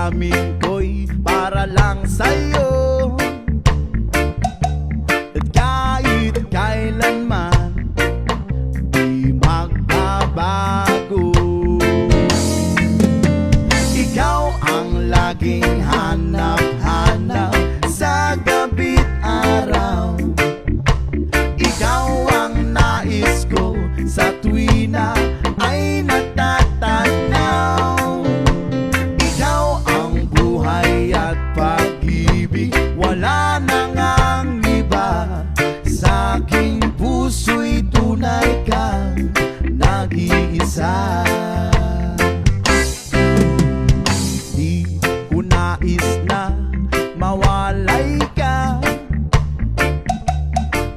damdamin ko'y para lang sa'yo. At kahit kailanman di magbabago, ikaw ang laging hanap-hanap sa gabi't araw. Ikaw ang nais ko sa tuwi na ay natatanaw. Ikaw ang buhay at pag-ibig, wala na ngang iba. Sa aking puso'y tunay kang nag-iisa. Di ko nais na mawalay ka,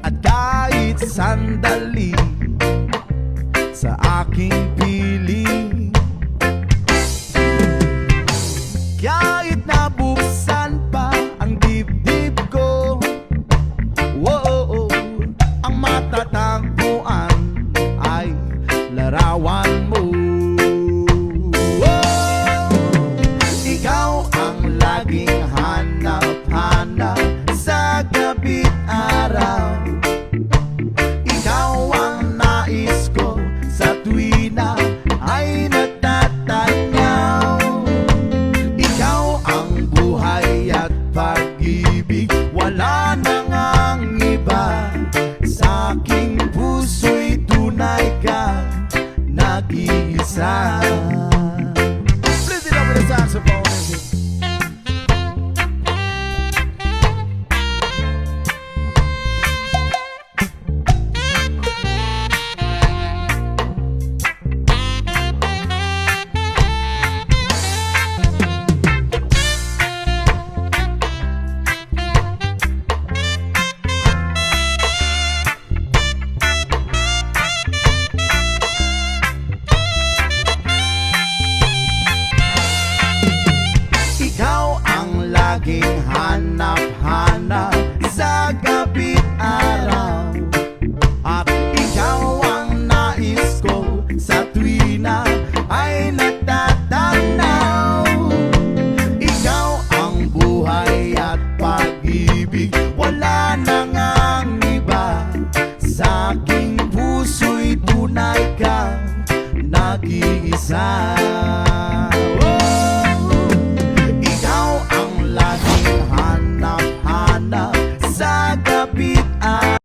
at kahit sandali sa aking piling. Kahit nabuksan pa ang dibdib ko, whoa, ang matatagpuan ay larawan mo. Ikaw ang laging hanap-hanap sa gabi't araw. Ikaw ang nais ko sa tuwi na ay natatanaw. Ikaw ang buhay at pag-ibig, wala na ngang iba. Sa aking puso'y tunay kang nag-iisa. Please it up with the saxophone. Ikaw ang laging